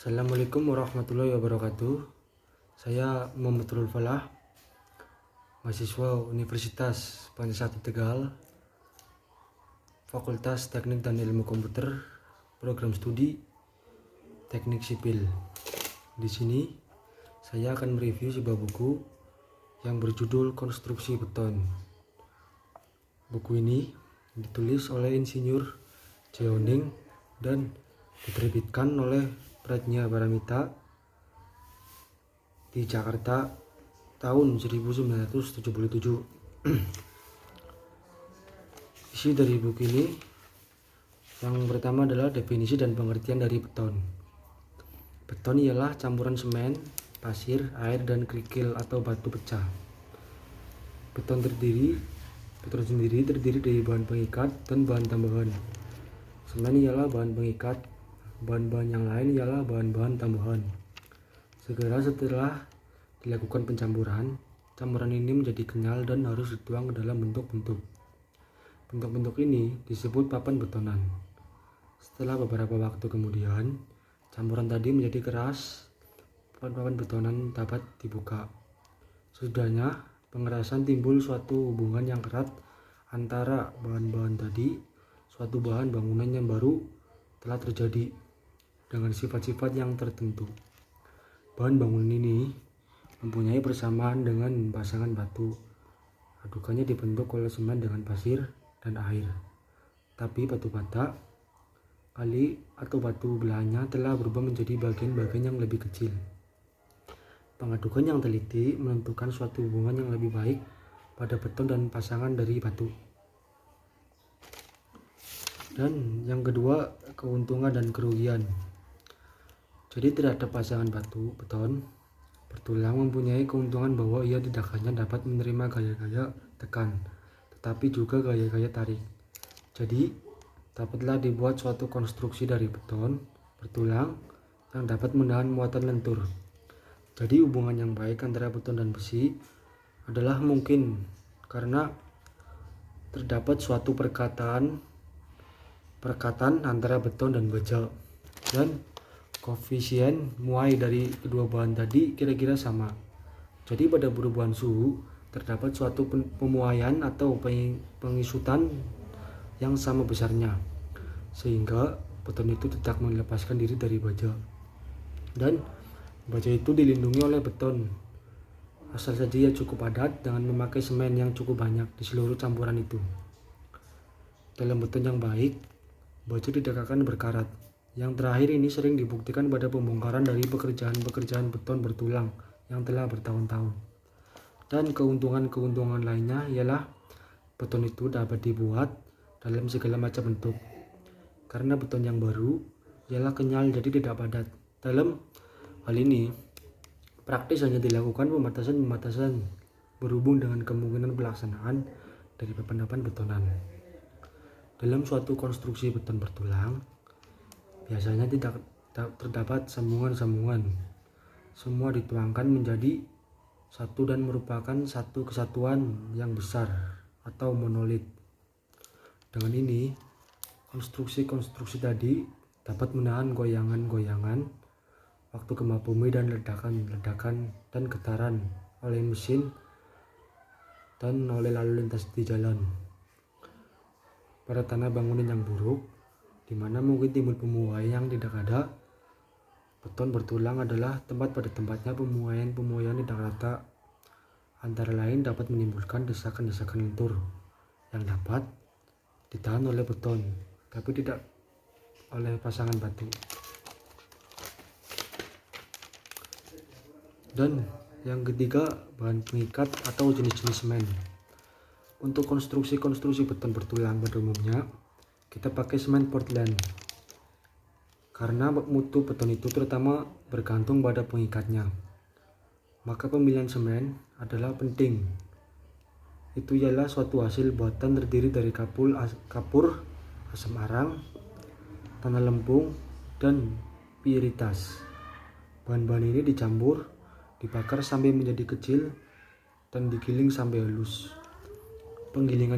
Assalamualaikum warahmatullahi wabarakatuh. Saya Muhammad Nurul Falah, mahasiswa Universitas Pancasila Tegal, Fakultas Teknik dan Ilmu Komputer, Program Studi Teknik Sipil. Di sini saya akan mereview sebuah buku yang berjudul Konstruksi Beton. Buku ini ditulis oleh Insinyur Jeoning dan diterbitkan oleh Pradnya Paramita di Jakarta tahun 1977. Isi dari buku ini yang pertama adalah definisi dan pengertian dari beton. Beton ialah campuran semen, pasir, air, dan kerikil atau batu pecah. Beton sendiri terdiri dari bahan pengikat dan bahan tambahan. Semen ialah bahan pengikat, bahan-bahan yang lain ialah bahan-bahan tambahan. Segera setelah dilakukan campuran ini menjadi kenyal dan harus dituang ke dalam bentuk-bentuk. Bentuk-bentuk ini disebut papan betonan. Setelah beberapa waktu kemudian, campuran tadi menjadi keras, papan betonan dapat dibuka. Sesudahnya, pengerasan timbul suatu hubungan yang erat antara bahan-bahan tadi. Suatu bahan bangunan yang baru telah terjadi dengan sifat-sifat yang tertentu. Bahan bangunan ini mempunyai persamaan dengan pasangan batu. Adukannya dibentuk oleh semen dengan pasir dan air. Tapi batu bata, kali atau batu belahnya telah berubah menjadi bagian-bagian yang lebih kecil. Pengadukan yang teliti menentukan suatu hubungan yang lebih baik pada beton dan pasangan dari batu. Dan yang kedua, keuntungan dan kerugian. Jadi terhadap pasangan beton bertulang mempunyai keuntungan bahwa ia tidak hanya dapat menerima gaya-gaya tekan, tetapi juga gaya-gaya tarik. Jadi dapatlah dibuat suatu konstruksi dari beton bertulang yang dapat menahan muatan lentur. Jadi hubungan yang baik antara beton dan besi adalah mungkin karena terdapat suatu perkataan antara beton dan baja, dan koefisien muai dari kedua bahan tadi kira-kira sama. Jadi pada perubahan suhu terdapat suatu pemuaian atau pengisutan yang sama besarnya, sehingga beton itu tidak melepaskan diri dari baja, dan baja itu dilindungi oleh beton asal saja ia cukup padat dengan memakai semen yang cukup banyak di seluruh campuran itu. Dalam beton yang baik, baja tidak akan berkarat. Yang terakhir ini sering dibuktikan pada pembongkaran dari pekerjaan-pekerjaan beton bertulang yang telah bertahun-tahun. Dan keuntungan-keuntungan lainnya ialah beton itu dapat dibuat dalam segala macam bentuk. Karena beton yang baru ialah kenyal, jadi tidak padat. Dalam hal ini, praktis hanya dilakukan pembatasan berhubung dengan kemungkinan pelaksanaan dari papan-papan betonan. Dalam suatu konstruksi beton bertulang, biasanya tidak terdapat sambungan-sambungan. Semua dituangkan menjadi satu dan merupakan satu kesatuan yang besar atau monolit. Dengan ini, konstruksi-konstruksi tadi dapat menahan goyangan-goyangan waktu gempa bumi dan ledakan-ledakan dan getaran oleh mesin dan oleh lalu lintas di jalan. Pada tanah bangunan yang buruk, di mana mungkin timbul pemuaian yang tidak ada, beton bertulang adalah tempat pada tempatnya pemuaian tidak rata. Antara lain dapat menimbulkan desakan-desakan lentur yang dapat ditahan oleh beton, tapi tidak oleh pasangan batu. Dan yang ketiga, bahan pengikat atau jenis-jenis semen. Untuk konstruksi beton bertulang pada umumnya, kita pakai semen Portland. Karena mutu beton itu terutama bergantung pada pengikatnya, maka pemilihan semen adalah penting. Itu ialah suatu hasil buatan terdiri dari kapur, asam arang, tanah lempung, dan piritas. Bahan-bahan ini dicampur, dibakar sampai menjadi kecil, dan digiling sampai halus. Penggilingan